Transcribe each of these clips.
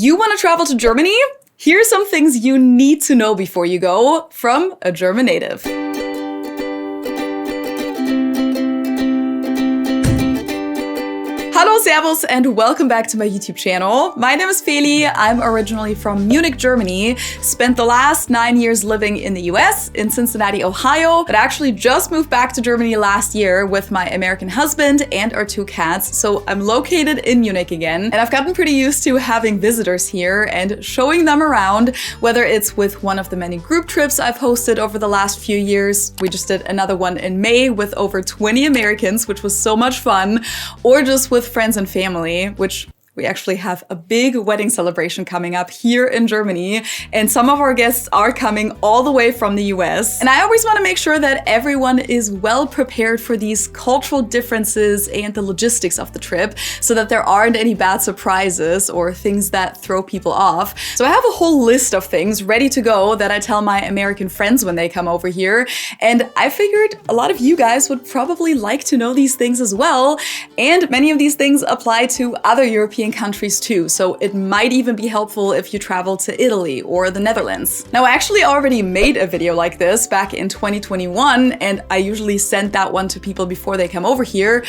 You want to travel to Germany? Here are some things you need to know before you go from a German native. Hallo, Servus, and welcome back to my YouTube channel. My name is Feli. I'm originally from Munich, Germany. Spent the last 9 years living in the US, in Cincinnati, Ohio, but actually just moved back to Germany last year with my American husband and our 2 cats. So I'm located in Munich again, and I've gotten pretty used to having visitors here and showing them around, whether it's with one of the many group trips I've hosted over the last few years. We just did another one in May with over 20 Americans, which was so much fun, or just with friends and family, which we actually have a big wedding celebration coming up here in Germany, and some of our guests are coming all the way from the US. And I always want to make sure that everyone is well prepared for these cultural differences and the logistics of the trip so that there aren't any bad surprises or things that throw people off. So I have a whole list of things ready to go that I tell my American friends when they come over here. And I figured a lot of you guys would probably like to know these things as well. And many of these things apply to other European countries too, so it might even be helpful if you travel to Italy or the Netherlands. Now, I actually already made a video like this back in 2021, and I usually send that one to people before they come over here,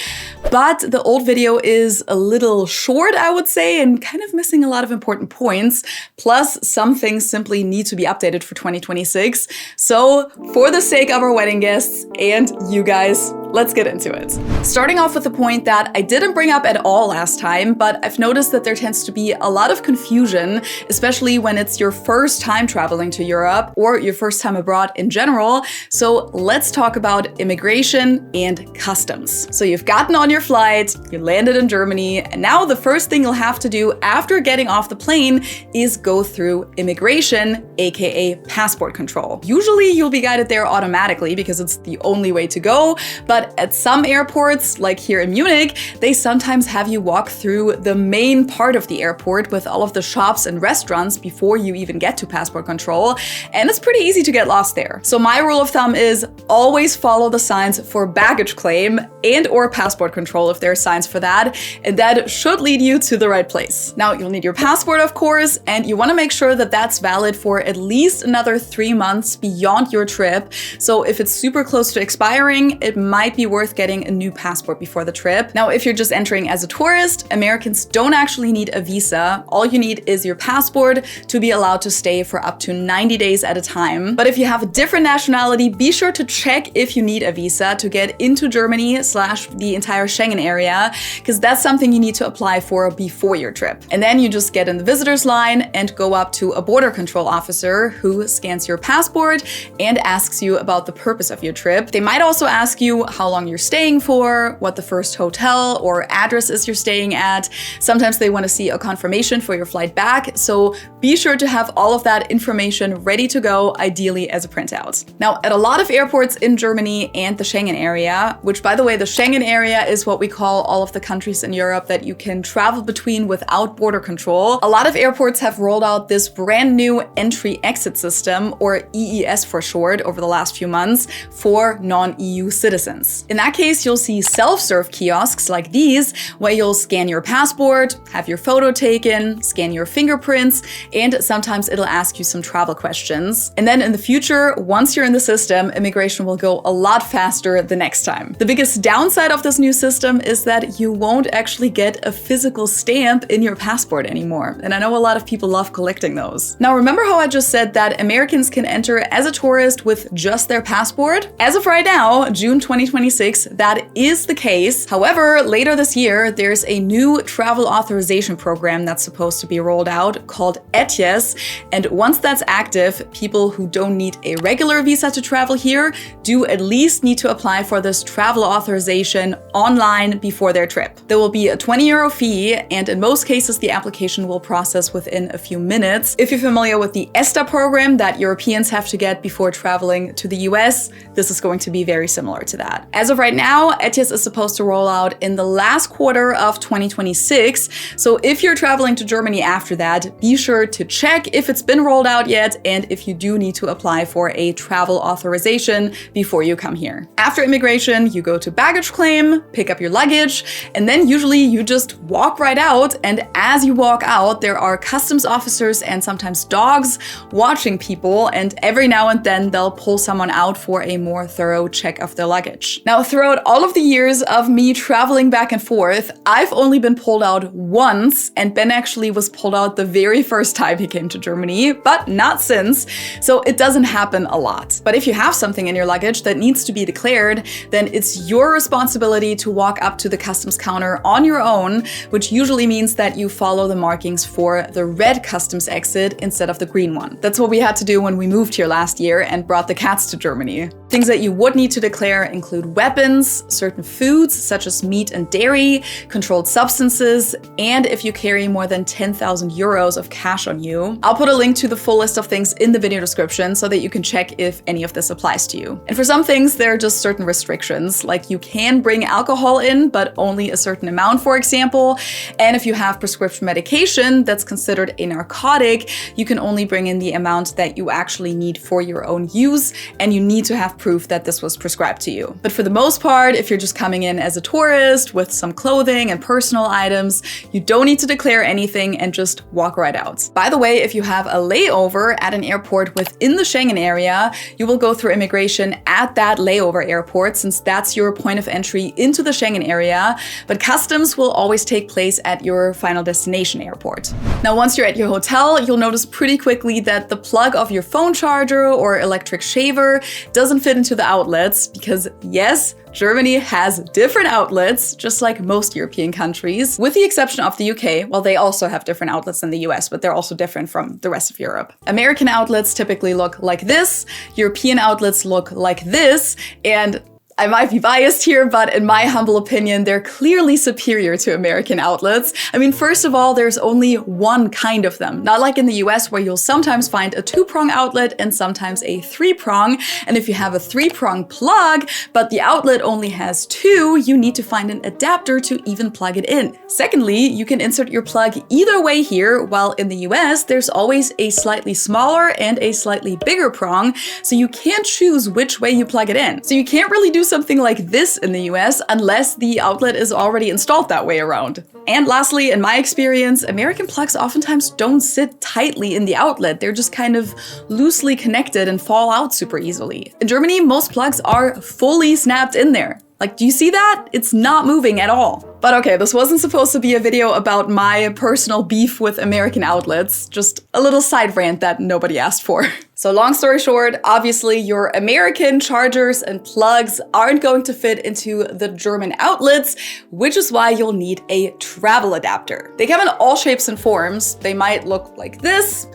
but the old video is a little short, I would say, and kind of missing a lot of important points, plus some things simply need to be updated for 2026. So for the sake of our wedding guests and you guys, let's get into it. Starting off with the point that I didn't bring up at all last time, but I've noticed that there tends to be a lot of confusion, especially when it's your first time traveling to Europe or your first time abroad in general. So let's talk about immigration and customs. So you've gotten on your flight, you landed in Germany, and now the first thing you'll have to do after getting off the plane is go through immigration, aka passport control. Usually you'll be guided there automatically because it's the only way to go, but at some airports, like here in Munich, they sometimes have you walk through the main part of the airport with all of the shops and restaurants before you even get to passport control, and it's pretty easy to get lost there. So my rule of thumb is always follow the signs for baggage claim and or passport control if there are signs for that, and that should lead you to the right place. Now, you'll need your passport, of course, and you want to make sure that that's valid for at least another 3 months beyond your trip. So if it's super close to expiring, it might be worth getting a new passport before the trip. Now, if you're just entering as a tourist, Americans don't actually need a visa. All you need is your passport to be allowed to stay for up to 90 days at a time. But if you have a different nationality, be sure to check if you need a visa to get into Germany / the entire Schengen area, because that's something you need to apply for before your trip. And then you just get in the visitor's line and go up to a border control officer who scans your passport and asks you about the purpose of your trip. They might also ask you how long you're staying for, what the first hotel or address is you're staying at. Sometimes they want to see a confirmation for your flight back, so be sure to have all of that information ready to go, ideally as a printout. Now, at a lot of airports in Germany and the Schengen area, which by the way, the Schengen area is what we call all of the countries in Europe that you can travel between without border control. A lot of airports have rolled out this brand new entry-exit system, or EES for short, over the last few months for non-EU citizens. In that case, you'll see self-serve kiosks like these, where you'll scan your passport, have your photo taken, scan your fingerprints, and sometimes it'll ask you some travel questions. And then in the future, once you're in the system, immigration will go a lot faster the next time. The biggest downside of this new system is that you won't actually get a physical stamp in your passport anymore. And I know a lot of people love collecting those. Now, remember how I just said that Americans can enter as a tourist with just their passport? As of right now, June 2026, that is the case. However, later this year, there's a new travel authorization program that's supposed to be rolled out called etiquette. And once that's active, people who don't need a regular visa to travel here do at least need to apply for this travel authorization online before their trip. There will be a 20 euro fee, and in most cases, the application will process within a few minutes. If you're familiar with the ESTA program that Europeans have to get before traveling to the US, this is going to be very similar to that. that. As of right now, ETIAS is supposed to roll out in the last quarter of 2026. So if you're traveling to Germany after that, be sure to check if it's been rolled out yet and if you do need to apply for a travel authorization before you come here. After immigration, you go to baggage claim, pick up your luggage, and then usually you just walk right out. And as you walk out, there are customs officers and sometimes dogs watching people, and every now and then they'll pull someone out for a more thorough check of their luggage. Now, throughout all of the years of me traveling back and forth, I've only been pulled out once, and Ben actually was pulled out the very first time he came to Germany, but not since, so it doesn't happen a lot. But if you have something in your luggage that needs to be declared, then it's your responsibility to walk up to the customs counter on your own, which usually means that you follow the markings for the red customs exit instead of the green one. That's what we had to do when we moved here last year and brought the cats to Germany. Things that you would need to declare include weapons, certain foods such as meat and dairy, controlled substances, and if you carry more than 10,000 euros of cash on you. I'll put a link to the full list of things in the video description so that you can check if any of this applies to you. And for some things, there are just certain restrictions, like you can bring alcohol in, but only a certain amount, for example. And if you have prescription medication that's considered a narcotic, you can only bring in the amount that you actually need for your own use, and you need to have proof that this was prescribed to you. But for the most part, if you're just coming in as a tourist with some clothing and personal items, you don't need to declare anything and just walk right out. By the way, if you have a layover at an airport within the Schengen area, you will go through immigration at that layover airport, since that's your point of entry into the Schengen area, but customs will always take place at your final destination airport. Now, once you're at your hotel, you'll notice pretty quickly that the plug of your phone charger or electric shaver doesn't fit into the outlets because, yes, Germany has different outlets, just like most European countries, with the exception of the UK. Well, they also have different outlets than the US, but they're also different from the rest of Europe. American outlets typically look like this, European outlets look like this, and I might be biased here, but in my humble opinion, they're clearly superior to American outlets. I mean, first of all, there's only one kind of them. Not like in the US, where you'll sometimes find a 2-prong outlet and sometimes a 3-prong. And if you have a 3-prong plug, but the outlet only has 2, you need to find an adapter to even plug it in. Secondly, you can insert your plug either way here, while in the US, there's always a slightly smaller and a slightly bigger prong, so you can't choose which way you plug it in. So you can't really do something like this in the US unless the outlet is already installed that way around. And lastly, in my experience, American plugs oftentimes don't sit tightly in the outlet. They're just kind of loosely connected and fall out super easily. In Germany, most plugs are fully snapped in there. Like, do you see that? It's not moving at all. But okay, this wasn't supposed to be a video about my personal beef with American outlets, just a little side rant that nobody asked for. So long story short, obviously your American chargers and plugs aren't going to fit into the German outlets, which is why you'll need a travel adapter. They come in all shapes and forms. They might look like this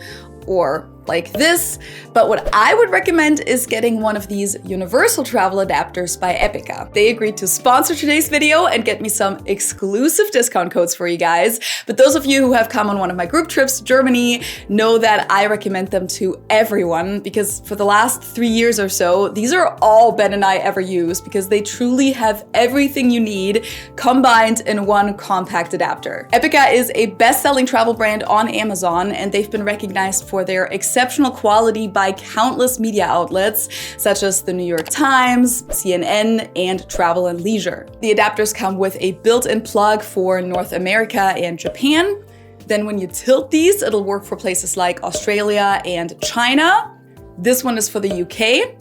or like this, but what I would recommend is getting one of these universal travel adapters by Epica. They agreed to sponsor today's video and get me some exclusive discount codes for you guys. But those of you who have come on one of my group trips to Germany know that I recommend them to everyone, because for the last 3 years or so, these are all Ben and I ever use, because they truly have everything you need combined in one compact adapter. Epica is a best-selling travel brand on Amazon, and they've been recognized for their exceptional quality by countless media outlets such as the New York Times, CNN, and Travel and Leisure. The adapters come with a built-in plug for North America and Japan. Then when you tilt these, it'll work for places like Australia and China. This one is for the UK.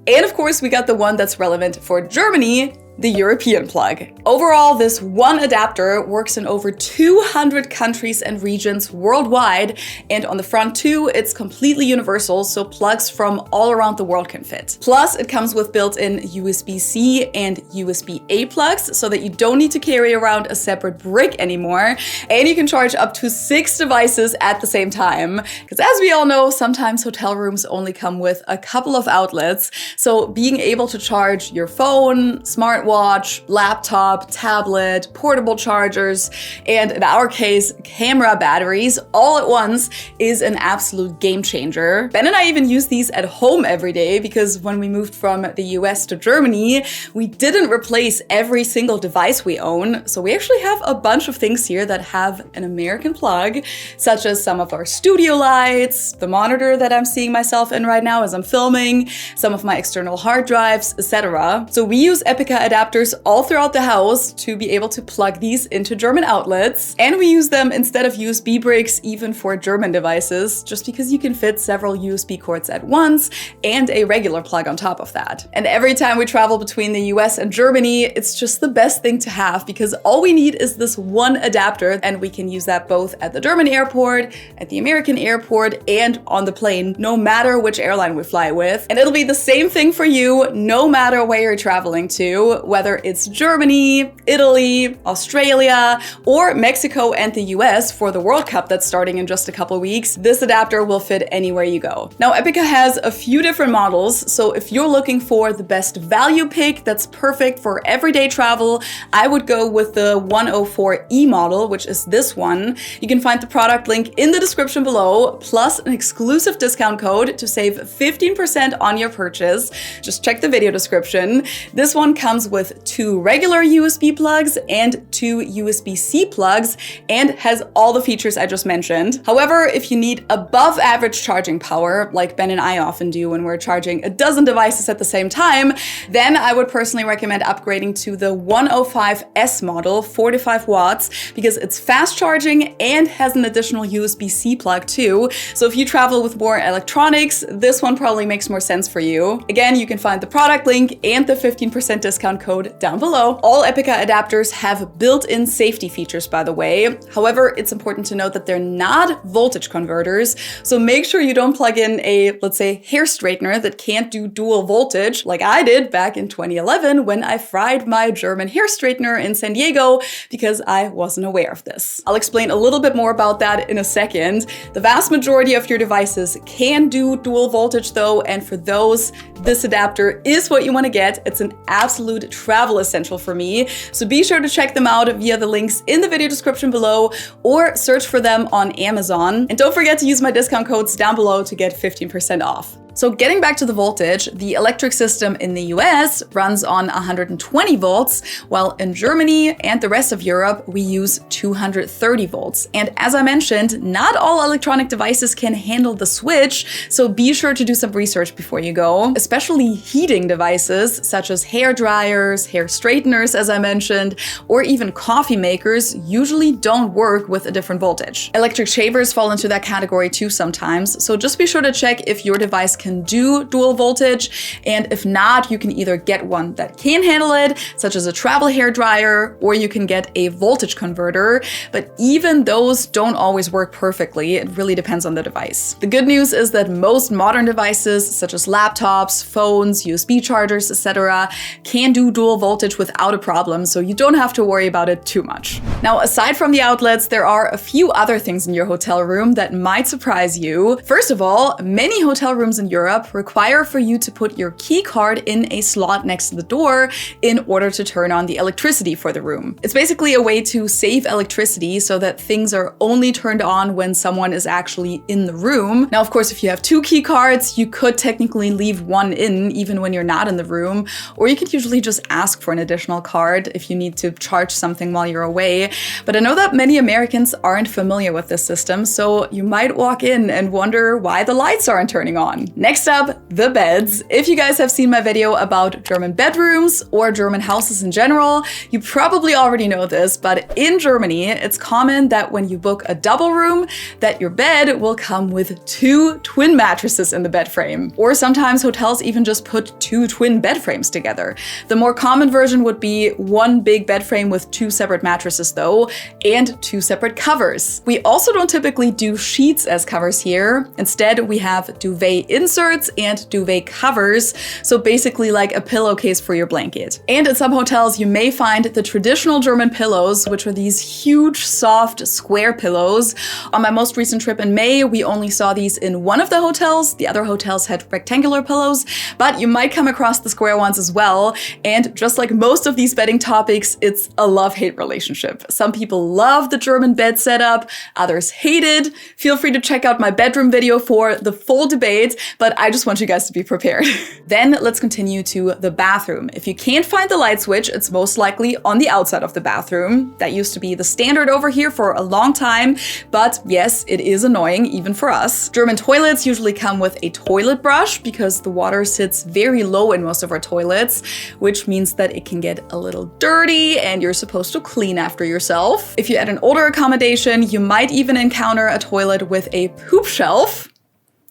And of course, we got the one that's relevant for Germany, the European plug. Overall, this one adapter works in over 200 countries and regions worldwide, and on the front too, it's completely universal, so plugs from all around the world can fit. Plus, it comes with built-in USB-C and USB-A plugs, so that you don't need to carry around a separate brick anymore, and you can charge up to 6 devices at the same time. Because as we all know, sometimes hotel rooms only come with a couple of outlets, so being able to charge your phone, smartwatch, smartwatch, laptop, tablet, portable chargers, and in our case, camera batteries all at once is an absolute game changer. Ben and I even use these at home every day because when we moved from the US to Germany, we didn't replace every single device we own. So we actually have a bunch of things here that have an American plug, such as some of our studio lights, the monitor that I'm seeing myself in right now as I'm filming, some of my external hard drives, etc. So we use Epica adapters all throughout the house to be able to plug these into German outlets. And we use them instead of USB bricks even for German devices, just because you can fit several USB cords at once and a regular plug on top of that. And every time we travel between the US and Germany, it's just the best thing to have because all we need is this one adapter and we can use that both at the German airport, at the American airport, and on the plane, no matter which airline we fly with. And it'll be the same thing for you, no matter where you're traveling to, whether it's Germany, Italy, Australia, or Mexico and the US for the World Cup that's starting in just a couple weeks. This adapter will fit anywhere you go. Now, Epica has a few different models, so if you're looking for the best value pick that's perfect for everyday travel, I would go with the 104E model, which is this one. You can find the product link in the description below, plus an exclusive discount code to save 15% on your purchase. Just check the video description. This one comes with 2 regular USB plugs and 2 USB-C plugs and has all the features I just mentioned. However, if you need above average charging power, like Ben and I often do when we're charging a dozen devices at the same time, then I would personally recommend upgrading to the 105S model, 45 watts, because it's fast charging and has an additional USB-C plug too. So if you travel with more electronics, this one probably makes more sense for you. Again, you can find the product link and the 15% discount code down below. All Epica adapters have built-in safety features, by the way. However, it's important to note that they're not voltage converters, so make sure you don't plug in a, let's say, hair straightener that can't do dual voltage like I did back in 2011 when I fried my German hair straightener in San Diego because I wasn't aware of this. I'll explain a little bit more about that in a second. The vast majority of your devices can do dual voltage though, and for those, this adapter is what you want to get. It's an absolute travel essential for me, so be sure to check them out via the links in the video description below or search for them on Amazon. And don't forget to use my discount codes down below to get 15% off. So getting back to the voltage, the electric system in the US runs on 120 volts, while in Germany and the rest of Europe, we use 230 volts. And as I mentioned, not all electronic devices can handle the switch, so be sure to do some research before you go. Especially heating devices, such as hair dryers, hair straighteners, as I mentioned, or even coffee makers usually don't work with a different voltage. Electric shavers fall into that category too sometimes, so just be sure to check if your device can do dual voltage, and if not, you can either get one that can handle it, such as a travel hair dryer, or you can get a voltage converter, but even those don't always work perfectly. It really depends on the device. The good news is that most modern devices, such as laptops, phones, USB chargers, etc., can do dual voltage without a problem, so you don't have to worry about it too much. Now, aside from the outlets, there are a few other things in your hotel room that might surprise you. First of all, many hotel rooms in Europe require for you to put your key card in a slot next to the door in order to turn on the electricity for the room. It's basically a way to save electricity so that things are only turned on when someone is actually in the room. Now, of course, if you have 2 key cards, you could technically leave one in even when you're not in the room, or you can usually just ask for an additional card if you need to charge something while you're away. But I know that many Americans aren't familiar with this system, so you might walk in and wonder why the lights aren't turning on. Next up, the beds. If you guys have seen my video about German bedrooms or German houses in general, you probably already know this, but in Germany, it's common that when you book a double room, that your bed will come with 2 twin mattresses in the bed frame. Or sometimes hotels even just put 2 twin bed frames together. The more common version would be 1 big bed frame with 2 separate mattresses though, and 2 separate covers. We also don't typically do sheets as covers here. Instead, we have duvet inserts inserts and duvet covers, so basically like a pillowcase for your blanket. And at some hotels, you may find the traditional German pillows, which are these huge, soft, square pillows. On my most recent trip in May, we only saw these in one of the hotels. The other hotels had rectangular pillows, but you might come across the square ones as well. And just like most of these bedding topics, it's a love-hate relationship. Some people love the German bed setup, others hate it. Feel free to check out my bedroom video for the full debate, but I just want you guys to be prepared. Then let's continue to the bathroom. If you can't find the light switch, it's most likely on the outside of the bathroom. That used to be the standard over here for a long time, but yes, it is annoying even for us. German toilets usually come with a toilet brush because the water sits very low in most of our toilets, which means that it can get a little dirty and you're supposed to clean after yourself. If you're at an older accommodation, you might even encounter a toilet with a poop shelf.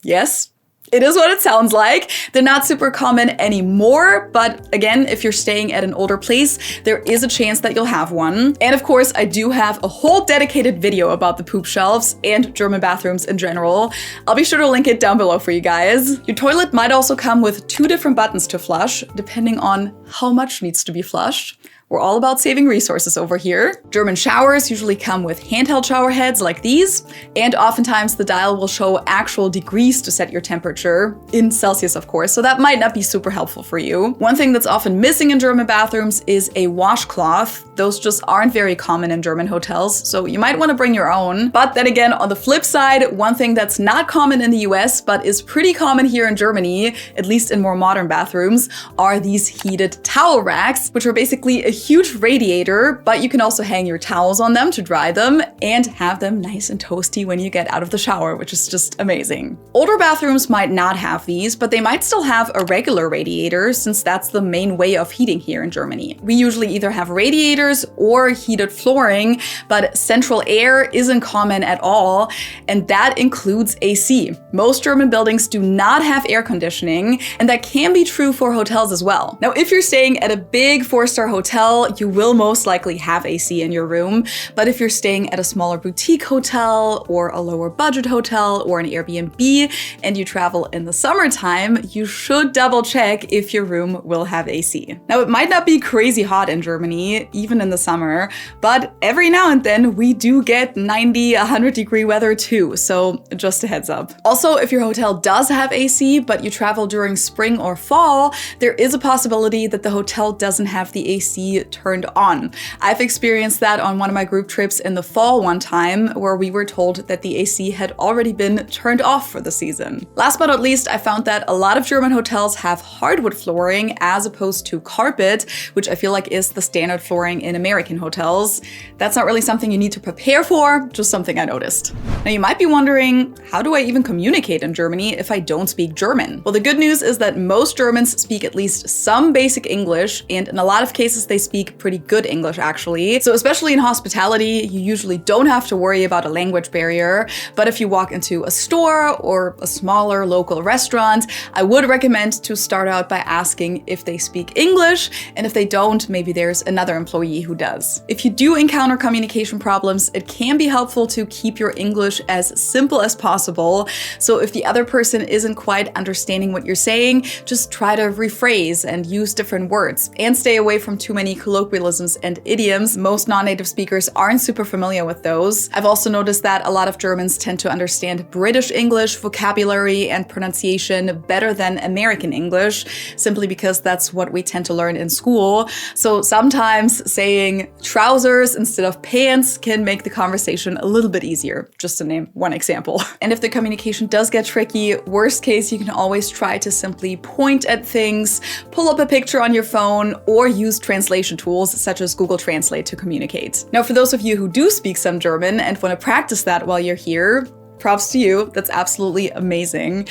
Yes, it is what it sounds like. They're not super common anymore, but again, if you're staying at an older place, there is a chance that you'll have one. And of course, I do have a whole dedicated video about the poop shelves and German bathrooms in general. I'll be sure to link it down below for you guys. Your toilet might also come with 2 different buttons to flush, depending on how much needs to be flushed. We're all about saving resources over here. German showers usually come with handheld shower heads like these, and oftentimes the dial will show actual degrees to set your temperature, in Celsius of course, so that might not be super helpful for you. One thing that's often missing in German bathrooms is a washcloth. Those just aren't very common in German hotels, so you might want to bring your own. But then again, on the flip side, one thing that's not common in the US, but is pretty common here in Germany, at least in more modern bathrooms, are these heated towel racks, which are basically a huge radiator, but you can also hang your towels on them to dry them and have them nice and toasty when you get out of the shower, which is just amazing. Older bathrooms might not have these, but they might still have a regular radiator since that's the main way of heating here in Germany. We usually either have radiators or heated flooring, but central air isn't common at all, and that includes AC. Most German buildings do not have air conditioning, and that can be true for hotels as well. Now, if you're staying at a big 4-star hotel, you will most likely have AC in your room, but if you're staying at a smaller boutique hotel or a lower budget hotel or an Airbnb and you travel in the summertime, you should double check if your room will have AC. Now, it might not be crazy hot in Germany, even in the summer, but every now and then we do get 90, 100-degree weather too, so just a heads up. Also, if your hotel does have AC, but you travel during spring or fall, there is a possibility that the hotel doesn't have the AC turned on. I've experienced that on one of my group trips in the fall one time, where we were told that the AC had already been turned off for the season. Last but not least, I found that a lot of German hotels have hardwood flooring as opposed to carpet, which I feel like is the standard flooring in American hotels. That's not really something you need to prepare for, just something I noticed. Now you might be wondering, how do I even communicate in Germany if I don't speak German? Well, the good news is that most Germans speak at least some basic English, and in a lot of cases they speak pretty good English actually. So especially in hospitality, you usually don't have to worry about a language barrier. But if you walk into a store or a smaller local restaurant, I would recommend to start out by asking if they speak English, and if they don't, maybe there's another employee who does. If you do encounter communication problems, it can be helpful to keep your English as simple as possible. So if the other person isn't quite understanding what you're saying, just try to rephrase and use different words, and stay away from too many colloquialisms and idioms. Most non-native speakers aren't super familiar with those. I've also noticed that a lot of Germans tend to understand British English vocabulary and pronunciation better than American English, simply because that's what we tend to learn in school. So sometimes saying trousers instead of pants can make the conversation a little bit easier, just to name one example. And if the communication does get tricky, worst case, you can always try to simply point at things, pull up a picture on your phone, or use translation tools such as Google Translate to communicate. Now, for those of you who do speak some German and want to practice that while you're here, props to you, that's absolutely amazing.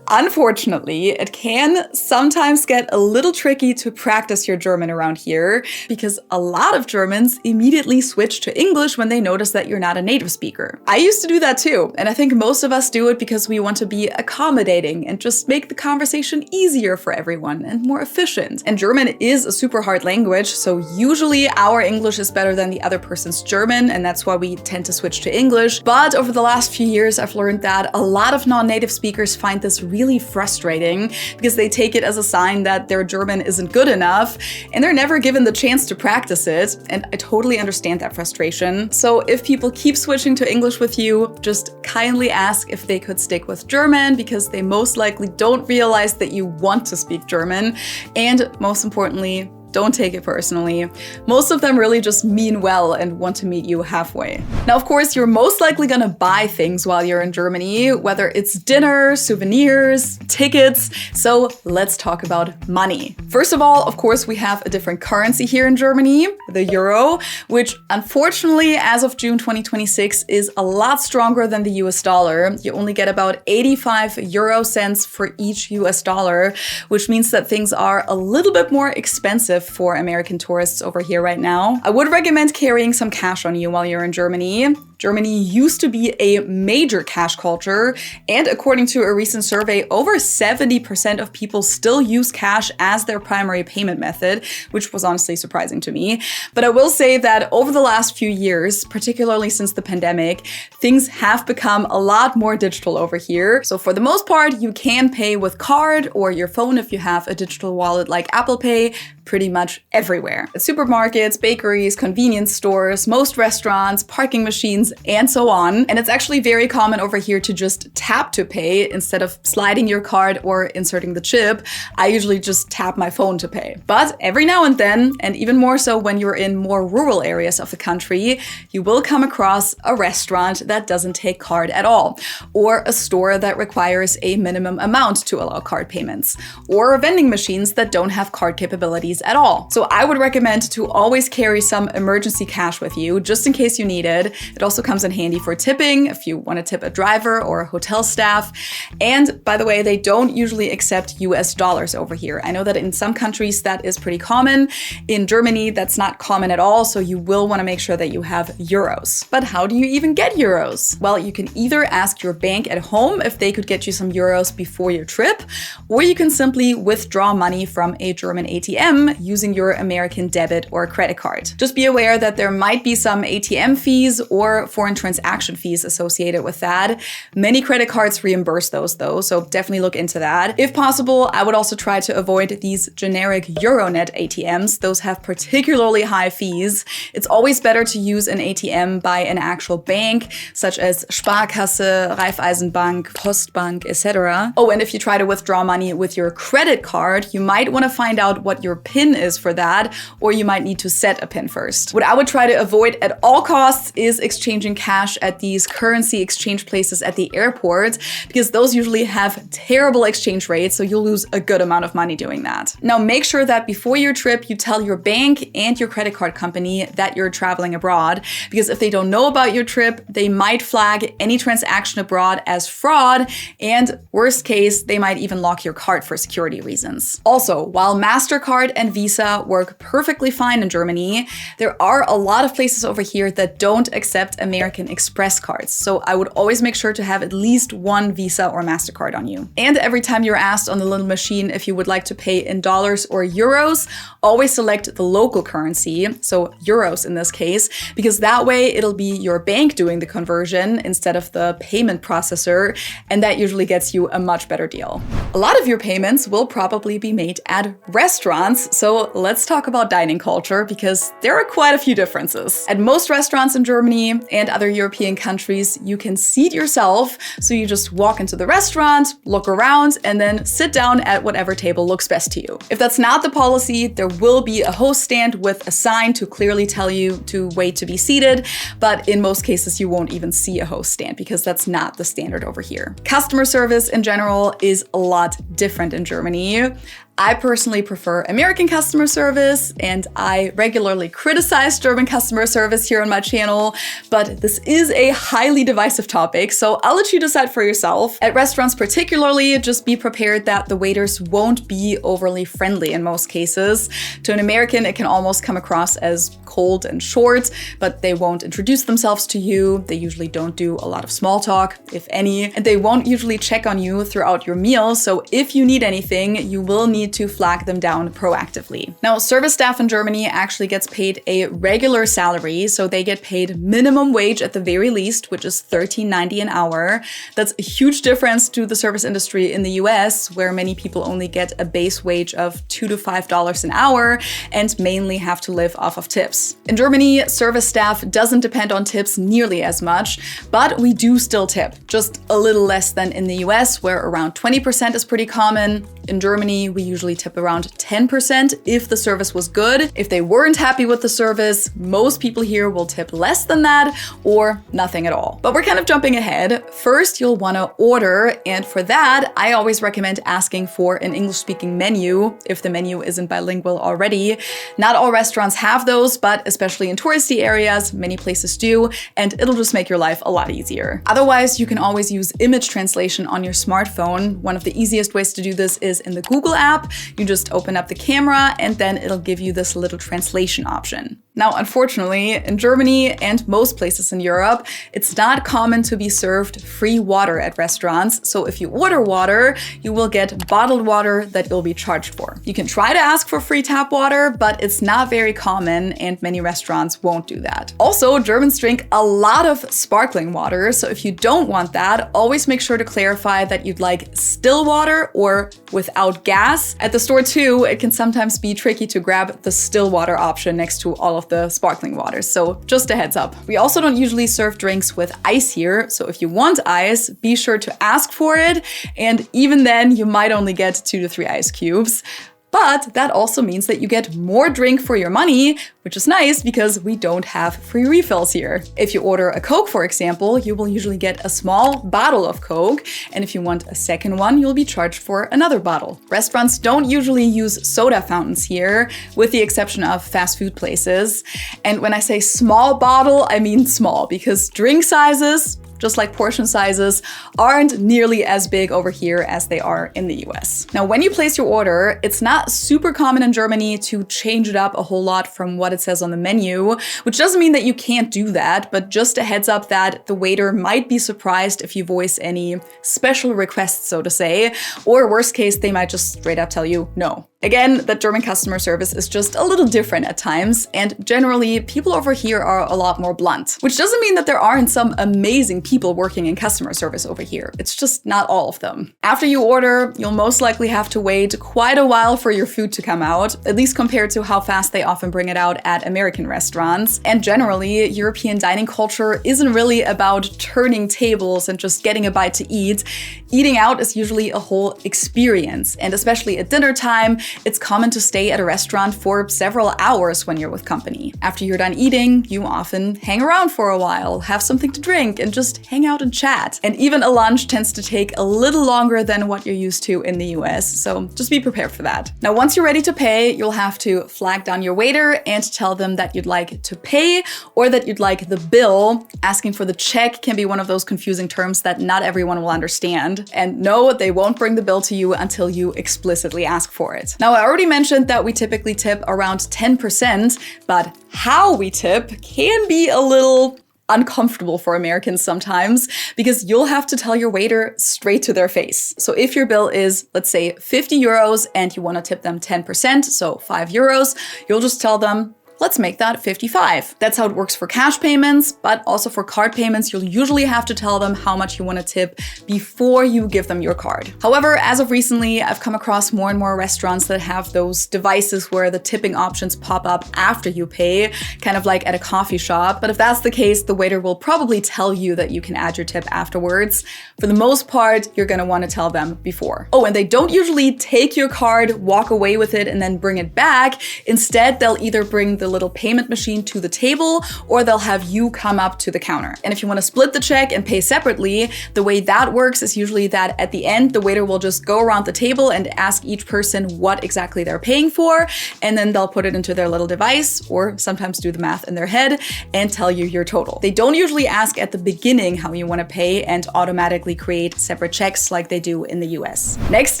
Unfortunately, it can sometimes get a little tricky to practice your German around here because a lot of Germans immediately switch to English when they notice that you're not a native speaker. I used to do that too, and I think most of us do it because we want to be accommodating and just make the conversation easier for everyone and more efficient. And German is a super hard language, so usually our English is better than the other person's German, and that's why we tend to switch to English. But over the last few years, years, I've learned that a lot of non-native speakers find this really frustrating because they take it as a sign that their German isn't good enough and they're never given the chance to practice it. And I totally understand that frustration. So if people keep switching to English with you, just kindly ask if they could stick with German, because they most likely don't realize that you want to speak German. And most importantly, don't take it personally. Most of them really just mean well and want to meet you halfway. Now, of course, you're most likely gonna buy things while you're in Germany, whether it's dinner, souvenirs, tickets. So let's talk about money. First of all, of course, we have a different currency here in Germany, the euro, which unfortunately, as of June 2026, is a lot stronger than the US dollar. You only get about 85 euro cents for each US dollar, which means that things are a little bit more expensive for American tourists over here right now. I would recommend carrying some cash on you while you're in Germany. Germany used to be a major cash culture, and according to a recent survey, over 70% of people still use cash as their primary payment method, which was honestly surprising to me. But I will say that over the last few years, particularly since the pandemic, things have become a lot more digital over here. So for the most part, you can pay with card or your phone if you have a digital wallet like Apple Pay, pretty much everywhere. At supermarkets, bakeries, convenience stores, most restaurants, parking machines, and so on. And it's actually very common over here to just tap to pay instead of sliding your card or inserting the chip. I usually just tap my phone to pay. But every now and then, and even more so when you're in more rural areas of the country, you will come across a restaurant that doesn't take card at all, or a store that requires a minimum amount to allow card payments, or vending machines that don't have card capabilities at all. So I would recommend to always carry some emergency cash with you just in case you need it. It also comes in handy for tipping if you want to tip a driver or a hotel staff. And by the way, they don't usually accept US dollars over here. I know that in some countries that is pretty common. In Germany, that's not common at all, so you will want to make sure that you have euros. But how do you even get euros? Well, you can either ask your bank at home if they could get you some euros before your trip, or you can simply withdraw money from a German ATM using your American debit or credit card. Just be aware that there might be some ATM fees or foreign transaction fees associated with that. Many credit cards reimburse those though, so definitely look into that. If possible, I would also try to avoid these generic Euronet ATMs. Those have particularly high fees. It's always better to use an ATM by an actual bank, such as Sparkasse, Raiffeisenbank, Postbank, etc. Oh, and if you try to withdraw money with your credit card, you might want to find out what your PIN is for that, or you might need to set a PIN first. What I would try to avoid at all costs is exchanging cash at these currency exchange places at the airport, because those usually have terrible exchange rates, so you'll lose a good amount of money doing that. Now, make sure that before your trip, you tell your bank and your credit card company that you're traveling abroad, because if they don't know about your trip, they might flag any transaction abroad as fraud, and worst case, they might even lock your card for security reasons. Also, while MasterCard and Visa work perfectly fine in Germany, there are a lot of places over here that don't accept American Express cards. So I would always make sure to have at least one Visa or MasterCard on you. And every time you're asked on the little machine if you would like to pay in dollars or euros, always select the local currency, so euros in this case, because that way it'll be your bank doing the conversion instead of the payment processor, and that usually gets you a much better deal. A lot of your payments will probably be made at restaurants, so let's talk about dining culture, because there are quite a few differences. At most restaurants in Germany and other European countries, you can seat yourself, so you just walk into the restaurant, look around, and then sit down at whatever table looks best to you. If that's not the policy, there will be a host stand with a sign to clearly tell you to wait to be seated, but in most cases you won't even see a host stand because that's not the standard over here. Customer service in general is a lot different in Germany. I personally prefer American customer service, and I regularly criticize German customer service here on my channel, but this is a highly divisive topic, so I'll let you decide for yourself. At restaurants particularly, just be prepared that the waiters won't be overly friendly in most cases. To an American, it can almost come across as cold and short, but they won't introduce themselves to you. They usually don't do a lot of small talk, if any, and they won't usually check on you throughout your meal, so if you need anything, you will need need to flag them down proactively. Now, service staff in Germany actually gets paid a regular salary, so they get paid minimum wage at the very least, which is $13.90 an hour. That's a huge difference to the service industry in the US, where many people only get a base wage of $2 to $5 an hour and mainly have to live off of tips. In Germany, service staff doesn't depend on tips nearly as much, but we do still tip, just a little less than in the US, where around 20% is pretty common. In Germany, we usually tip around 10% if the service was good. If they weren't happy with the service, most people here will tip less than that or nothing at all. But we're kind of jumping ahead. First, you'll want to order, and for that, I always recommend asking for an English-speaking menu if the menu isn't bilingual already. Not all restaurants have those, but especially in touristy areas, many places do, and it'll just make your life a lot easier. Otherwise, you can always use image translation on your smartphone. One of the easiest ways to do this is in the Google app. You just open up the camera and then it'll give you this little translation option. Now, unfortunately, in Germany and most places in Europe, it's not common to be served free water at restaurants. So if you order water, you will get bottled water that you'll be charged for. You can try to ask for free tap water, but it's not very common and many restaurants won't do that. Also, Germans drink a lot of sparkling water. So if you don't want that, always make sure to clarify that you'd like still water or without gas. At the store too, it can sometimes be tricky to grab the still water option next to all of the sparkling waters, so just a heads up. We also don't usually serve drinks with ice here, so if you want ice, be sure to ask for it, and even then you might only get 2 to 3 ice cubes. But that also means that you get more drink for your money, which is nice because we don't have free refills here. If you order a Coke, for example, you will usually get a small bottle of Coke, and if you want a second one, you'll be charged for another bottle. Restaurants don't usually use soda fountains here, with the exception of fast food places. And when I say small bottle, I mean small, because drink sizes, just like portion sizes, aren't nearly as big over here as they are in the US. Now, when you place your order, it's not super common in Germany to change it up a whole lot from what it says on the menu, which doesn't mean that you can't do that, but just a heads up that the waiter might be surprised if you voice any special requests, so to say, or worst case, they might just straight up tell you no. Again, that German customer service is just a little different at times, and generally, people over here are a lot more blunt. Which doesn't mean that there aren't some amazing people working in customer service over here. It's just not all of them. After you order, you'll most likely have to wait quite a while for your food to come out, at least compared to how fast they often bring it out at American restaurants. And generally, European dining culture isn't really about turning tables and just getting a bite to eat. Eating out is usually a whole experience, and especially at dinner time, it's common to stay at a restaurant for several hours when you're with company. After you're done eating, you often hang around for a while, have something to drink, and just hang out and chat. And even a lunch tends to take a little longer than what you're used to in the US, so just be prepared for that. Now, once you're ready to pay, you'll have to flag down your waiter and tell them that you'd like to pay or that you'd like the bill. Asking for the check can be one of those confusing terms that not everyone will understand. And no, they won't bring the bill to you until you explicitly ask for it. Now, I already mentioned that we typically tip around 10%, but how we tip can be a little uncomfortable for Americans sometimes, because you'll have to tell your waiter straight to their face. So if your bill is, let's say, 50 euros and you want to tip them 10%, so 5 euros, you'll just tell them, let's make that 55. That's how it works for cash payments, but also for card payments, you'll usually have to tell them how much you want to tip before you give them your card. However, as of recently, I've come across more and more restaurants that have those devices where the tipping options pop up after you pay, kind of like at a coffee shop. But if that's the case, the waiter will probably tell you that you can add your tip afterwards. For the most part, you're gonna want to tell them before. Oh, and they don't usually take your card, walk away with it, and then bring it back. Instead, they'll either bring the little payment machine to the table, or they'll have you come up to the counter. And if you want to split the check and pay separately, the way that works is usually that at the end, the waiter will just go around the table and ask each person what exactly they're paying for, and then they'll put it into their little device, or sometimes do the math in their head, and tell you your total. They don't usually ask at the beginning how you want to pay and automatically create separate checks like they do in the US. Next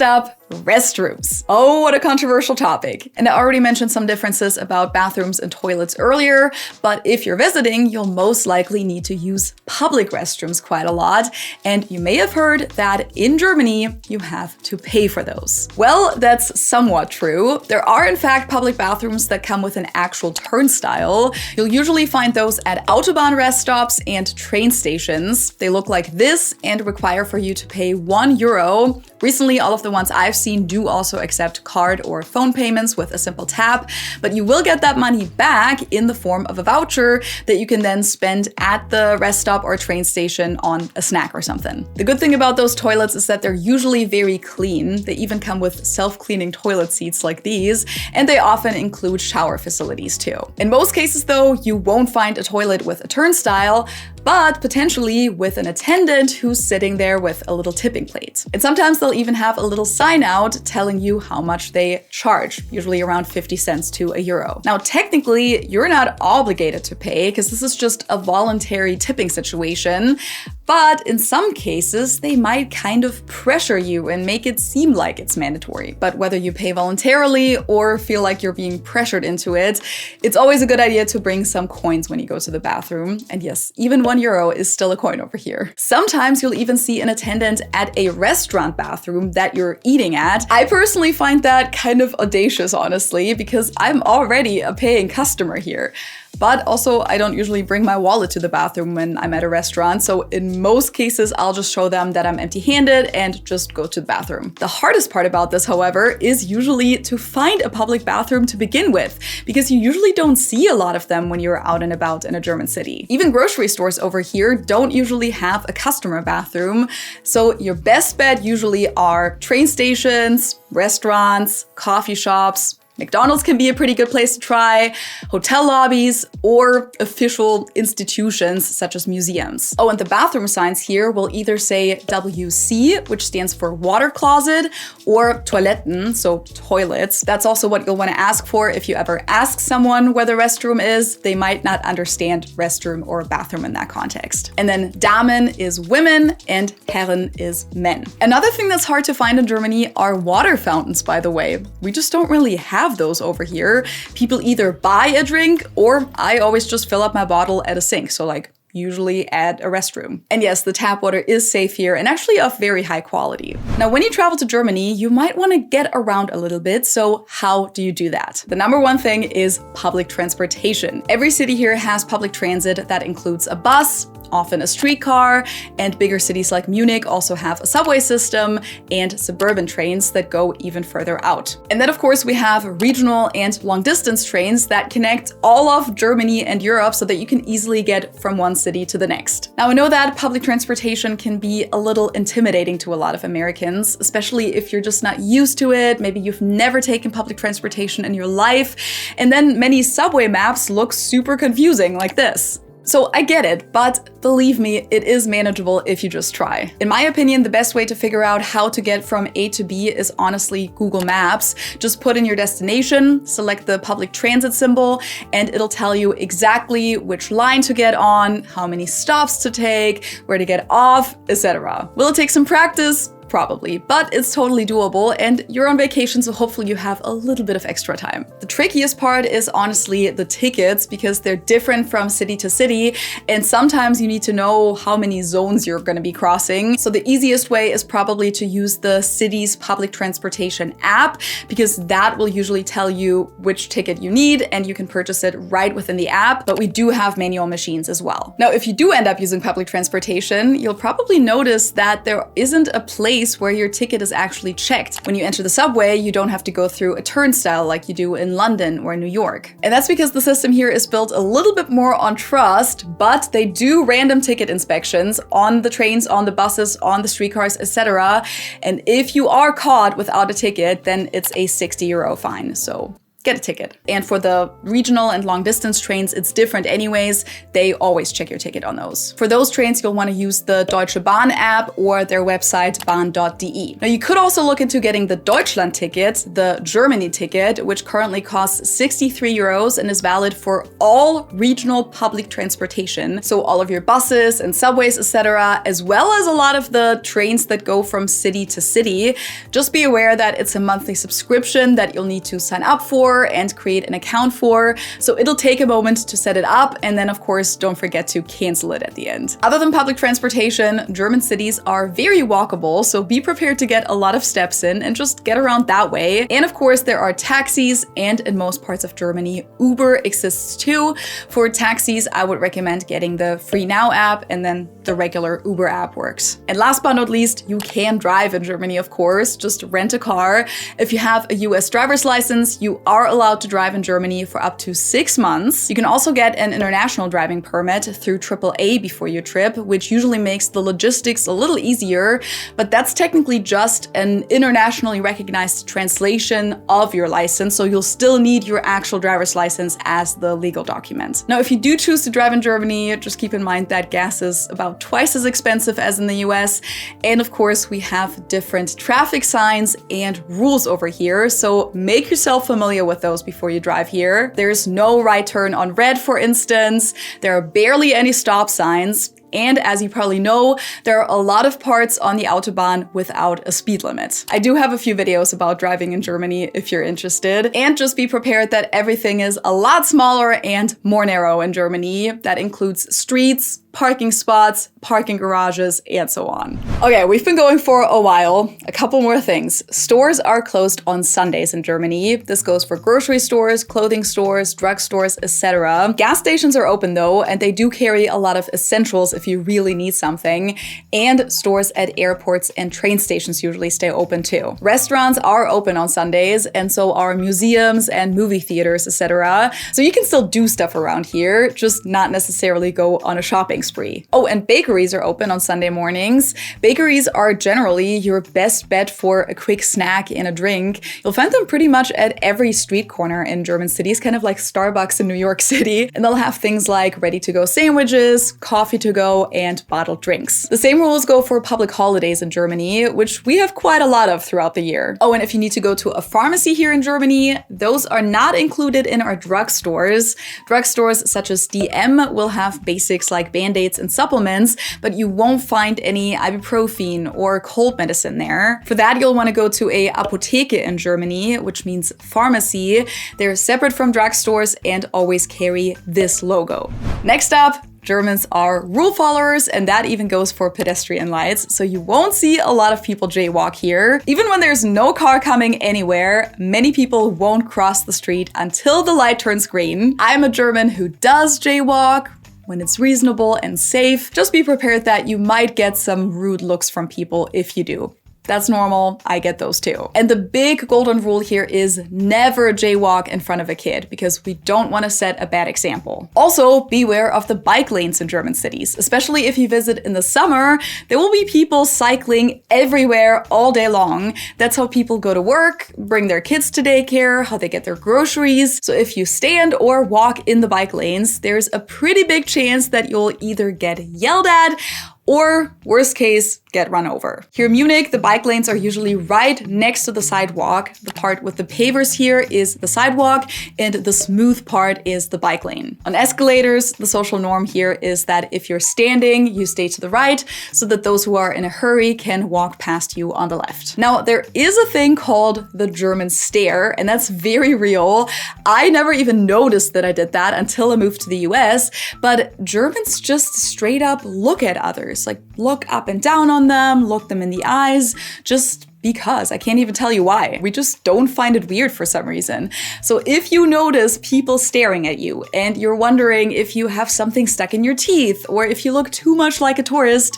up, restrooms. Oh, what a controversial topic. And I already mentioned some differences about bathrooms and toilets earlier, but if you're visiting, you'll most likely need to use public restrooms quite a lot. And you may have heard that in Germany, you have to pay for those. Well, that's somewhat true. There are in fact public bathrooms that come with an actual turnstile. You'll usually find those at Autobahn rest stops and train stations. They look like this and require for you to pay €1. Recently, all of the ones I've seen do also accept card or phone payments with a simple tap, but you will get that money back in the form of a voucher that you can then spend at the rest stop or train station on a snack or something. The good thing about those toilets is that they're usually very clean. They even come with self-cleaning toilet seats like these, and they often include shower facilities too. In most cases though, you won't find a toilet with a turnstile, but potentially with an attendant who's sitting there with a little tipping plate. And sometimes they'll even have a little sign out telling you how much they charge, usually around 50 cents to €1. Now, technically, you're not obligated to pay because this is just a voluntary tipping situation. But in some cases, they might kind of pressure you and make it seem like it's mandatory. But whether you pay voluntarily or feel like you're being pressured into it, it's always a good idea to bring some coins when you go to the bathroom. And yes, even €1 is still a coin over here. Sometimes you'll even see an attendant at a restaurant bathroom that you're eating at. I personally find that kind of audacious, honestly, because I'm already a paying customer here. But also, I don't usually bring my wallet to the bathroom when I'm at a restaurant, so in most cases, I'll just show them that I'm empty-handed and just go to the bathroom. The hardest part about this, however, is usually to find a public bathroom to begin with, because you usually don't see a lot of them when you're out and about in a German city. Even grocery stores over here don't usually have a customer bathroom, so your best bet usually are train stations, restaurants, coffee shops. McDonald's can be a pretty good place to try, hotel lobbies, or official institutions such as museums. Oh, and the bathroom signs here will either say WC, which stands for water closet, or Toiletten, so toilets. That's also what you'll want to ask for if you ever ask someone where the restroom is. They might not understand restroom or bathroom in that context. And then Damen is women and Herren is men. Another thing that's hard to find in Germany are water fountains, by the way. We just don't really have those over here. People either buy a drink or I always just fill up my bottle at a sink. So like usually at a restroom. And yes, the tap water is safe here and actually of very high quality. Now, when you travel to Germany, you might want to get around a little bit. So how do you do that? The number one thing is public transportation. Every city here has public transit that includes a bus, often a streetcar, and bigger cities like Munich also have a subway system and suburban trains that go even further out. And then of course we have regional and long distance trains that connect all of Germany and Europe so that you can easily get from one city to the next. Now I know that public transportation can be a little intimidating to a lot of Americans, especially if you're just not used to it. Maybe you've never taken public transportation in your life, and then many subway maps look super confusing like this. So I get it, but believe me, it is manageable if you just try. In my opinion, the best way to figure out how to get from A to B is honestly Google Maps. Just put in your destination, select the public transit symbol, and it'll tell you exactly which line to get on, how many stops to take, where to get off, etc. Will it take some practice? Probably, but it's totally doable and you're on vacation, so hopefully you have a little bit of extra time. The trickiest part is honestly the tickets because they're different from city to city and sometimes you need to know how many zones you're going to be crossing. So the easiest way is probably to use the city's public transportation app because that will usually tell you which ticket you need and you can purchase it right within the app, but we do have manual machines as well. Now, if you do end up using public transportation, you'll probably notice that there isn't a place where your ticket is actually checked. When you enter the subway, you don't have to go through a turnstile like you do in London or New York. And that's because the system here is built a little bit more on trust, but they do random ticket inspections on the trains, on the buses, on the streetcars, etc. And if you are caught without a ticket, then it's a €60 fine. So get a ticket. And for the regional and long distance trains, it's different anyways. They always check your ticket on those. For those trains, you'll want to use the Deutsche Bahn app or their website bahn.de. Now you could also look into getting the Deutschland ticket, the Germany ticket, which currently costs 63 euros and is valid for all regional public transportation. So all of your buses and subways, etc., as well as a lot of the trains that go from city to city. Just be aware that it's a monthly subscription that you'll need to sign up for and create an account for. So it'll take a moment to set it up, and then of course don't forget to cancel it at the end. Other than public transportation, German cities are very walkable, so be prepared to get a lot of steps in and just get around that way. And of course there are taxis, and in most parts of Germany, Uber exists too. For taxis, I would recommend getting the Free Now app, and then the regular Uber app works. And last but not least, you can drive in Germany, of course, just rent a car. If you have a US driver's license, you are allowed to drive in Germany for up to 6 months. You can also get an international driving permit through AAA before your trip, which usually makes the logistics a little easier, but that's technically just an internationally recognized translation of your license, so you'll still need your actual driver's license as the legal document. Now, if you do choose to drive in Germany, just keep in mind that gas is about twice as expensive as in the US, and of course we have different traffic signs and rules over here, so make yourself familiar with those before you drive here. There's no right turn on red, for instance. There are barely any stop signs. And as you probably know, there are a lot of parts on the Autobahn without a speed limit. I do have a few videos about driving in Germany if you're interested. And just be prepared that everything is a lot smaller and more narrow in Germany. That includes streets, parking spots, parking garages, and so on. Okay, we've been going for a while. A couple more things. Stores are closed on Sundays in Germany. This goes for grocery stores, clothing stores, drugstores, etc. Gas stations are open though, and they do carry a lot of essentials if you really need something. And stores at airports and train stations usually stay open too. Restaurants are open on Sundays, and so are museums and movie theaters, etc. So you can still do stuff around here, just not necessarily go on a shopping spree. Oh, and bakeries are open on Sunday mornings. Bakeries are generally your best bet for a quick snack and a drink. You'll find them pretty much at every street corner in German cities, kind of like Starbucks in New York City. And they'll have things like ready-to-go sandwiches, coffee to go, and bottled drinks. The same rules go for public holidays in Germany, which we have quite a lot of throughout the year. Oh, and if you need to go to a pharmacy here in Germany, those are not included in our drugstores. Drugstores such as DM will have basics like Band-Aids and supplements, but you won't find any ibuprofen or cold medicine there. For that, you'll want to go to a Apotheke in Germany, which means pharmacy. They're separate from drugstores and always carry this logo. Next up, Germans are rule followers, and that even goes for pedestrian lights, so you won't see a lot of people jaywalk here. Even when there's no car coming anywhere, many people won't cross the street until the light turns green. I'm a German who does jaywalk when it's reasonable and safe. Just be prepared that you might get some rude looks from people if you do. That's normal, I get those too. And the big golden rule here is never jaywalk in front of a kid, because we don't want to set a bad example. Also, beware of the bike lanes in German cities. Especially if you visit in the summer, there will be people cycling everywhere all day long. That's how people go to work, bring their kids to daycare, how they get their groceries. So if you stand or walk in the bike lanes, there's a pretty big chance that you'll either get yelled at or, worst case, get run over. Here in Munich, the bike lanes are usually right next to the sidewalk. The part with the pavers here is the sidewalk, and the smooth part is the bike lane. On escalators, the social norm here is that if you're standing, you stay to the right, so that those who are in a hurry can walk past you on the left. Now, there is a thing called the German stare, and that's very real. I never even noticed that I did that until I moved to the US, but Germans just straight up look at others, like look up and down on them, look them in the eyes, just because. I can't even tell you why. We just don't find it weird for some reason. So if you notice people staring at you and you're wondering if you have something stuck in your teeth or if you look too much like a tourist,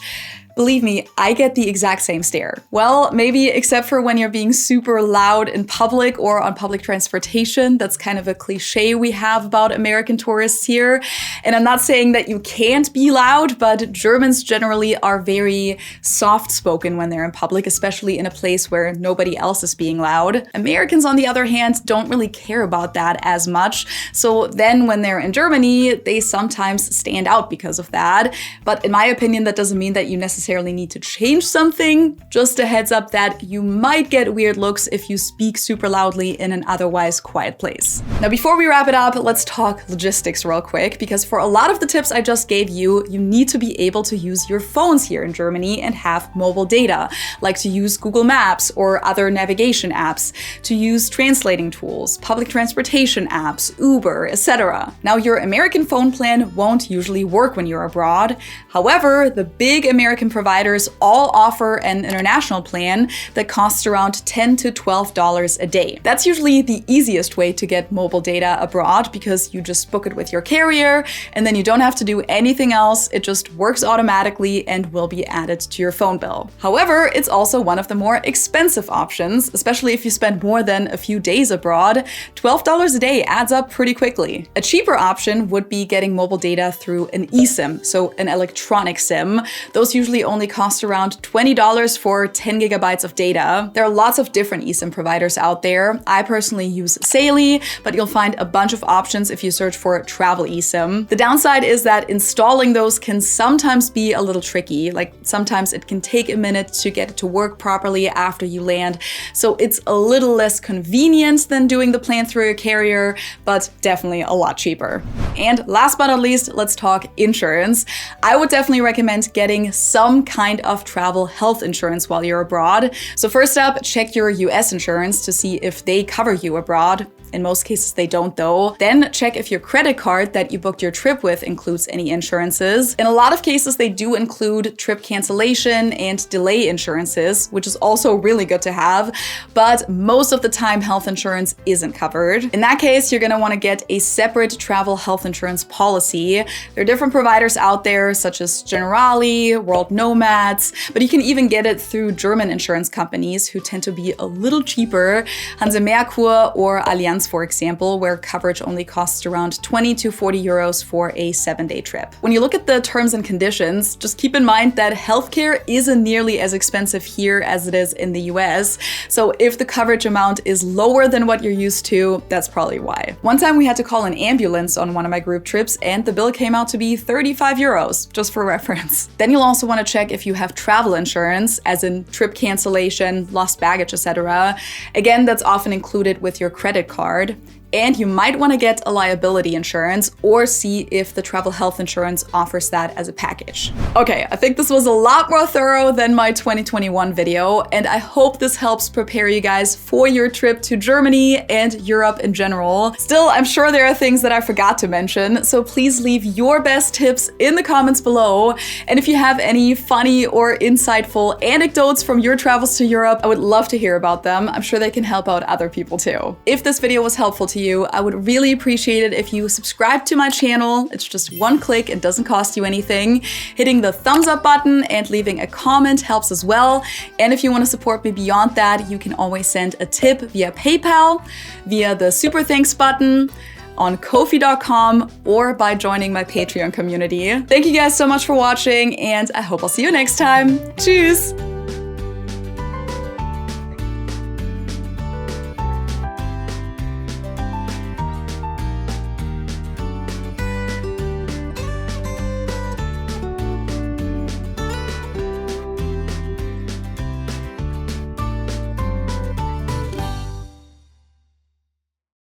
Believe me, I get the exact same stare. Well, maybe except for when you're being super loud in public or on public transportation. That's kind of a cliche we have about American tourists here. And I'm not saying that you can't be loud, but Germans generally are very soft-spoken when they're in public, especially in a place where nobody else is being loud. Americans, on the other hand, don't really care about that as much. So then when they're in Germany, they sometimes stand out because of that. But in my opinion, that doesn't mean that you necessarily need to change something. Just a heads up that you might get weird looks if you speak super loudly in an otherwise quiet place. Now, before we wrap it up, let's talk logistics real quick, because for a lot of the tips I just gave you, you need to be able to use your phones here in Germany and have mobile data, like to use Google Maps or other navigation apps, to use translating tools, public transportation apps, Uber, etc. Now, your American phone plan won't usually work when you're abroad. However, the big American providers all offer an international plan that costs around $10 to $12 a day. That's usually the easiest way to get mobile data abroad, because you just book it with your carrier and then you don't have to do anything else. It just works automatically and will be added to your phone bill. However, it's also one of the more expensive options, especially if you spend more than a few days abroad. $12 a day adds up pretty quickly. A cheaper option would be getting mobile data through an eSIM, so an electronic SIM. Those usually only cost around $20 for 10 gigabytes of data. There are lots of different eSIM providers out there. I personally use Saley, but you'll find a bunch of options if you search for travel eSIM. The downside is that installing those can sometimes be a little tricky. Like, sometimes it can take a minute to get it to work properly after you land. So it's a little less convenient than doing the plan through your carrier, but definitely a lot cheaper. And last but not least, let's talk insurance. I would definitely recommend getting some kind of travel health insurance while you're abroad. So first up, check your US insurance to see if they cover you abroad. In most cases, they don't though. Then check if your credit card that you booked your trip with includes any insurances. In a lot of cases, they do include trip cancellation and delay insurances, which is also really good to have. But most of the time, health insurance isn't covered. In that case, you're gonna wanna get a separate travel health insurance policy. There are different providers out there, such as Generali, World Nomads, but you can even get it through German insurance companies who tend to be a little cheaper. Hanse Merkur or Allianz, for example, where coverage only costs around 20 to 40 euros for a 7-day trip. When you look at the terms and conditions, just keep in mind that healthcare isn't nearly as expensive here as it is in the US. So if the coverage amount is lower than what you're used to, that's probably why. One time we had to call an ambulance on one of my group trips and the bill came out to be 35 euros, just for reference. Then you'll also want to check if you have travel insurance, as in trip cancellation, lost baggage, etc. Again, that's often included with your credit card. And you might want to get a liability insurance or see if the travel health insurance offers that as a package. Okay, I think this was a lot more thorough than my 2021 video, and I hope this helps prepare you guys for your trip to Germany and Europe in general. Still, I'm sure there are things that I forgot to mention, so please leave your best tips in the comments below. And if you have any funny or insightful anecdotes from your travels to Europe, I would love to hear about them. I'm sure they can help out other people too. If this video was helpful to you, I would really appreciate it if you subscribe to my channel. It's just one click, it doesn't cost you anything. Hitting the thumbs up button and leaving a comment helps as well. And if you want to support me beyond that, you can always send a tip via PayPal, via the super thanks button, on Ko-fi.com, or by joining my Patreon community. Thank you guys so much for watching, and I hope I'll see you next time. Tschüss!